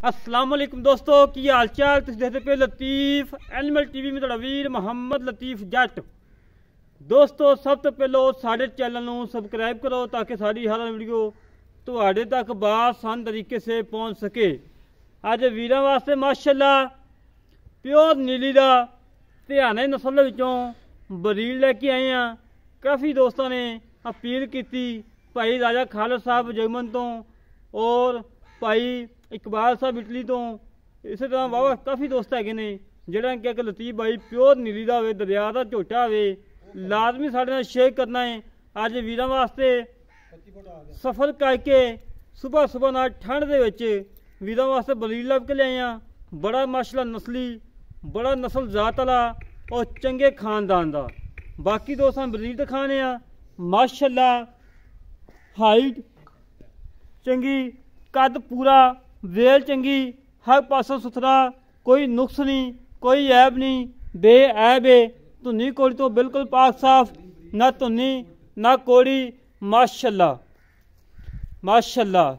अस्सलाम वालेकुम दोस्तों, की हाल चाल? तुम देखते पे लतीफ एनिमल टीवी में तुहाडा वीर मुहम्मद लतीफ जट। दोस्तों सब तो पहलो साढ़े चैनल को सबसक्राइब करो ताकि साड़ी हर वीडियो तुहाडे तक बासान तरीके से पहुँच सके। अज वीर वास्ते माशाल्लाह प्योर नीली का ध्याने नस्ल विचों बरीड लैके आए हैं। काफ़ी दोस्तों ने अपील की भाई राजा खालद साहब जगमन तो और भाई इकबाल साहब इटली तो इस तरह वाह काफ़ी दोस्त है ने जोड़ा क्या कि लतीफ भाई प्योर नीली का हो दरिया का झोटा हो लाजमी साढ़े शेयर करना है। अज वीर वास्ते सफर करके सुबह सुबह ना ठंड के वीर वास्ते बरीड लभ के लिया बड़ा माशाल्लाह नस्ली बड़ा नस्ल जात वाला और चंगे खानदान का। बाकी दोस्तों बरीड दिखाने माशाल्लाह हाइट चंगी कद पूरा वेल चंगी हर पासों सुथरा कोई नुक्स नहीं कोई ऐब नहीं बेऐब है। धुनी कोड़ी तो बिल्कुल पाक साफ ना धुनी ना कोड़ी माशाल्लाह माशाल्लाह।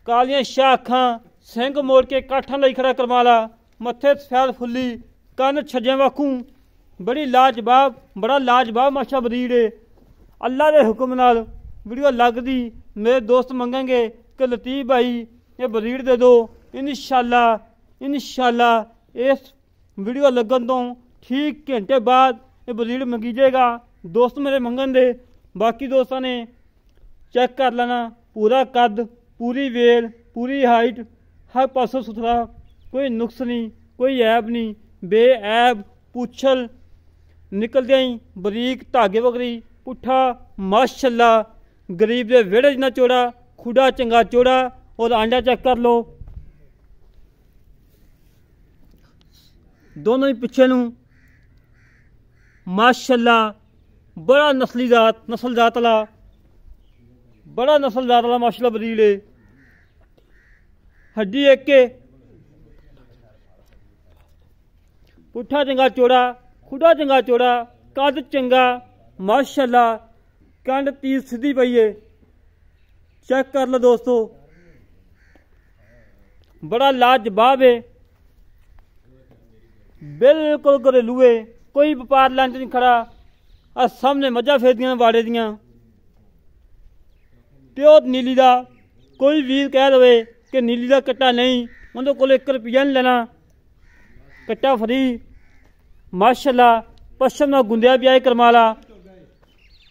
कालियां शाह अखां सिंह मोड़ के काठा लाई खड़ा करवाला मत्थे सफेद फुल्ली कन छज्जे वाखू बड़ी लाजवाब बड़ा लाजवाब माशा बरीड है। अल्लाह के हुक्म नाल वीडियो लगदी मेरे दोस्त मंगेंगे कि लतीफ भाई ये बरीड दे दो। इंशाल्लाह इस वीडियो लगन तो ठीक घंटे बाद ये बरीड मंगी जाएगा। दोस्त मेरे मंगन दे। बाकी दोस्तों ने चेक कर लेना पूरा कद पूरी वेल पूरी हाइट हर पासों सुथरा कोई नुक्स नहीं कोई ऐब नहीं बेऐब पूछल निकलदे ही बरीक धागे वगरी पुट्ठा माशाल्लाह गरीब दे वेड़े जिन्ना चौड़ा खुड़ा चंगा चौड़ा और आंडा चेक कर लो दोनों ही पिछे नू माशाल्लाह बड़ा नस्ल जात वाला बड़ा नस्ल जात वाला माशाल्लाह बरीड है। हड्डी एक के पुट्ठा चंगा चौड़ा खुड़ा चंगा चौड़ा कद चंगा माशाल्लाह कंड तीर सीधी पई है। चेक कर लो दोस्तों बड़ा लाजवाब है बिल्कुल घरेलू है कोई व्यापार लाइन नहीं खड़ा। आ सामने मझा फेरदियां वाड़े दियां प्योर नीली का कोई वीर कह दे कि नीली का कट्टा नहीं उन्होंने को 1 रुपया नहीं लेना कट्टा फ्री माशाल्लाह। पश्चिम ना गुंदिया ब्याह करमाला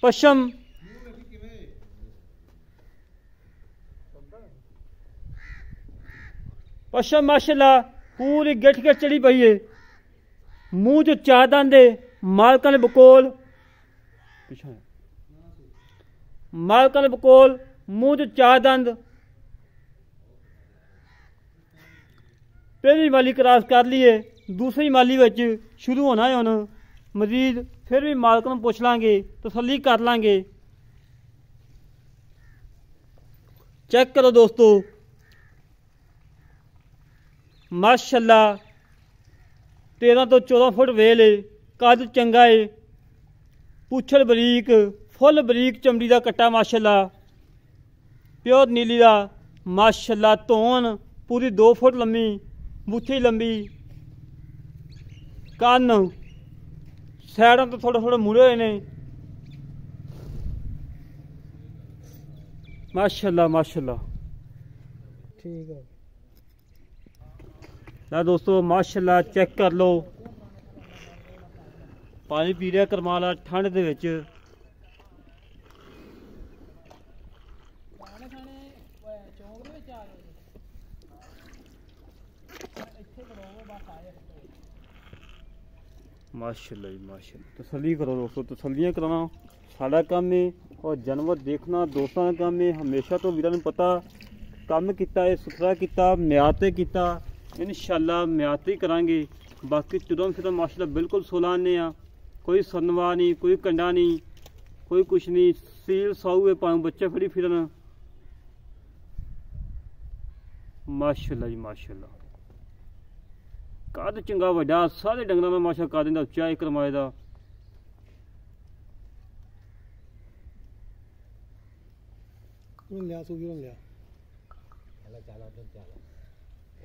पश्चिम पश्चिम माशाल्लाह पूरी गठ के चढ़ी पई है। मुंह च 4 दंद मालका ने बकोल मालका ने बकोल मुंह च 4 दंद पहली माली क्रॉस कर ली है दूसरी माली विच शुरू होना है। हुण मजीद फिर भी मालक नूं पुछ लांगे तसल्ली कर लांगे। चेक करो दोस्तों माशाल्लाह 13 तो 14 फुट वेल है कद चंगा है पूछल बरीक फुल बरीक चमड़ी का कट्टा माशाल्लाह प्योर नीली का माशाल्लाह। धौन पूरी 2 फुट लंबी मुट्ठी लंबी कन सैडों तो थोड़े थोड़े मुड़े हुए ने माशाल्लाह माशाल्लाह। ठीक है ना दोस्तों माशाल्लाह चेक कर लो पानी पी रहा करमाला ठंड दे विच माशाल्लाह जी माशाल्लाह। तसल्ली करो दोस्तों तसल्लियाँ कराना साड़ा काम है और जानवर देखना दोस्तों का काम है। हमेशा तो वीरां नूं पता काम किया है सुथरा किया म्याद ते किया इंशाल्लाह म्याद ते करांगे। बाकी चुदम फिर माशाल्लाह बिल्कुल 16 आने कोई सनवा नहीं कोई कंडा नहीं कोई कुछ नहीं सील साऊ है भावें बच्चे फड़ी फिरन माशाल्लाह जी माशाल्लाह। कद चंगा वड्डा सारे डंगरां दा माशा कद इंदा उच्चा है करमाए दा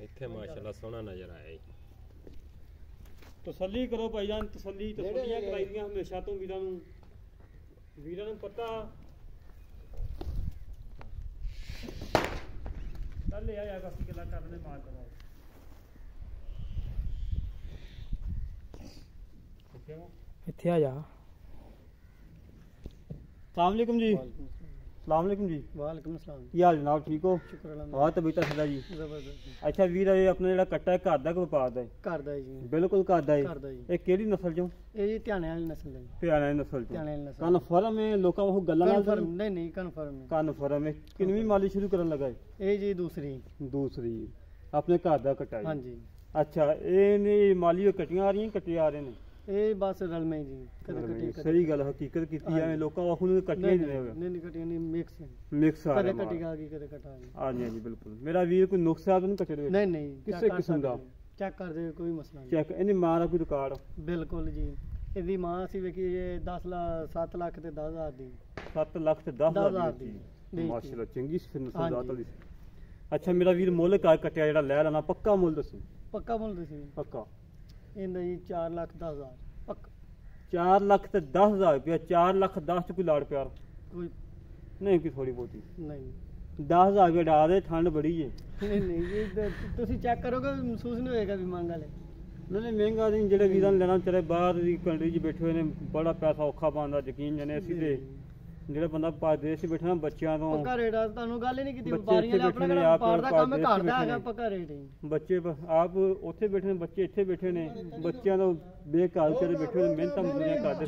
ਇੱਥੇ ਮਾਸ਼ਾਅੱਲਾ ਸੋਹਣਾ ਨਜ਼ਰ ਆਇਆ ਜੀ। ਤਸੱਲੀ ਕਰੋ ਭਾਈਜਾਨ, ਤਸੱਲੀਆਂ ਕਰਾਈਦੀਆਂ ਹਮੇਸ਼ਾ ਤੋਂ ਵੀਰਾਂ ਨੂੰ ਪਤਾ। ਚੱਲ ਆ ਯਾਰ ਅਸੀਂ ਗੱਲਾਂ ਕਰਦੇ ਮਾਰ ਕਰਾਓ। ਇੱਥੇ ਆ ਜਾ। सलामकुम जी। सलामकुम जी। वालेकुम सलाम। ਕੀ ਹਾਲ ਜਨਾਬ, ਠੀਕ ਹੋ? ਸ਼ੁਕਰ ਅੱਲਾਹ। ਹਾਂ ਤਬੀਅਤ ਸਦਾ ਜੀ। ਜ਼ਬਰਦਸਤ। ਅੱਛਾ ਵੀਰ, ਇਹ ਆਪਣਾ ਜਿਹੜਾ ਕੱਟਾ ਹੈ ਘਰ ਦਾ ਕਿ ਵਪਾਰ ਦਾ ਹੈ? ਘਰ ਦਾ ਜੀ। ਬਿਲਕੁਲ ਘਰ ਦਾ ਹੈ। ਘਰ ਦਾ ਜੀ। ਇਹ ਕਿਹੜੀ ਨਸਲ ਚੋਂ? ਇਹ ਜੀ ਧਿਆਣੇ ਵਾਲੀ ਨਸਲ ਹੈ। ਧਿਆਣੇ ਵਾਲੀ ਨਸਲ ਚੋਂ। ਧਿਆਣੇ ਵਾਲੀ ਨਸਲ। ਕਨਫਰਮ ਹੈ ਲੋਕਾਂ ਉਹ ਗੱਲਾਂ ਨਾਲ? ਕਨਫਰਮ ਨਹੀਂ ਕਨਫਰਮ ਹੈ। ਕਨਫਰਮ ਹੈ। ਕਿੰਨੀ ਮਾਲੀ ਸ਼ੁਰੂ ਕਰਨ ਲੱਗਾ ਹੈ? ਇਹ ਜੀ ਦੂਸਰੀ ਆਪਣੇ ਘਰ ਦਾ ਕੱਟਾ ਹੈ? ਹਾਂਜੀ। ਅੱਛਾ, ਇਹ ਨੇ ਮਾਲੀ ਕੱਟੀਆਂ ਆ ਰਹੀਆਂ, ਕੱਟੇ ਆ ਰਹੇ ਨੇ? ਇਹ ਬਸ ਰਲਵੇਂ ਜੀ, ਕਦੇ ਕੱਟੀ ਸਹੀ ਗੱਲ, ਹਕੀਕਤ ਕੀਤੀ ਐਵੇਂ ਲੋਕਾਂ ਉਹ ਨੂੰ ਕੱਟੀਆਂ ਨਹੀਂ ਰਹੇ। ਨਹੀਂ ਕੱਟੀਆਂ ਨਹੀਂ, ਮਿਕਸ ਆ ਕਦੇ ਕੱਟੀ ਆ ਗਈ ਕਦੇ ਕਟਾ ਆ ਗਈ। ਹਾਂਜੀ ਹਾਂਜੀ ਬਿਲਕੁਲ। ਮੇਰਾ ਵੀਰ ਕੋਈ ਨੁਕਸਾ ਤਾਂ ਨਹੀਂ ਕੱਟੇ ਦੇ? ਨਹੀਂ ਕਿਸੇ ਕਿਸਮ ਦਾ ਚੈੱਕ ਕਰ ਦੇ, ਕੋਈ ਮਸਲਾ ਨਹੀਂ। ਚੈੱਕ ਇਹਦੀ ਮਾਂ ਦਾ ਕੋਈ ਰਿਕਾਰਡ? ਬਿਲਕੁਲ ਜੀ। ਇਹਦੀ ਮਾਂ ਅਸੀਂ ਵੇਖੀ 7 ਲੱਖ ਤੇ 10,000 ਦੀ। 7 ਲੱਖ ਤੇ 10,000 ਦੀ? ਮਾਸ਼ਾਅੱਲਾ ਚੰਗੀ ਨਸਲ ਦਾ ਤਾਂ। ਅੱਛਾ ਮੇਰਾ ਵੀਰ, ਮੁੱਲ ਕਾ ਕੱਟਿਆ ਜਿਹੜਾ ਲੈ ਲੈਣਾ, ਪੱਕਾ ਮੁੱਲ ਦੱਸੋ। ਪੱਕਾ ਮੁੱਲ ਦੱਸੀ? ਪੱਕਾ। ਇਹਦਾ ਜੀ 4 ਲੱਖ 10,000 ਪੱਕਾ। 4 ਲੱਖ ਤੇ 10,000 ਰੁਪਇਆ? 4 ਲੱਖ 10 ਚ ਕੋਈ ਲਾੜ ਪਿਆਰ ਕੋਈ ਨਹੀਂ? ਕਿ ਥੋੜੀ ਬਹੁਤੀ? ਨਹੀਂ। 10,000 ਰੁਪਇਆ ਡਾ ਦੇ, ਠੰਡ ਬੜੀ ਏ। ਨਹੀਂ ਜੀ, ਤੁਸੀਂ ਚੈੱਕ ਕਰੋਗੇ ਮਹਿਸੂਸ ਨਹੀਂ ਹੋਏਗਾ ਵੀ ਮੰਗ ਵਾਲੇ। ਨਹੀਂ ਮਹਿੰਗਾ ਨਹੀਂ, ਜਿਹੜੇ ਵੀਰਾਂ ਨੇ ਲੈਣਾ ਵਿਚਾਰੇ ਬਾਹਰ ਦੀ ਕੰਟਰੀ 'ਚ ਬੈਠੇ ਹੋਏ ਨੇ, ਬੜਾ ਪੈਸਾ ਔਖਾ ਪਾਉਂਦਾ, ਯਕੀਨ ਜਾਨੇ। ਅਸੀਂ ਤੇ ਜਿਹੜਾ ਬੰਦਾ ਪਰਦੇਸ 'ਚ ਬੈਠਾ ਨਾ, ਬੱਚਿਆਂ ਤੋਂ ਪੱਕਾ ਰੇਟ ਆ। ਤੁਹਾਨੂੰ ਗੱਲ ਹੀ ਨਹੀਂ ਕੀਤੀ। ਬੱਚੇ ਵਪਾਰੀਆਂ ਦਾ ਇੱਥੇ ਆਪਣਾ ਬੈਠੇ ਨੇ, ਕਿਹੜਾ ਆਪ ਵਪਾਰ ਦਾ ਕੰਮ ਪਰਦੇਸ 'ਚ ਘਰ ਦਾ ਬੈਠੇ ਹੈਗਾ, ਨੇ। ਪੱਕਾ ਰੇਟ ਹੀ। ਬੱਚੇ ਆਪ ਉੱਥੇ ਬੈਠੇ ਨੇ, ਬੱਚੇ ਇੱਥੇ ਬੈਠੇ ਨੇ, ਬੱਚਿਆਂ ਤੋਂ ਬੇਕਾਰ ਕੇ ਬੈਠੇ ਨੇ, ਮਿਹਨਤਾਂ ਮਜ਼ਦੂਰੀਆਂ ਕਰਦੇ।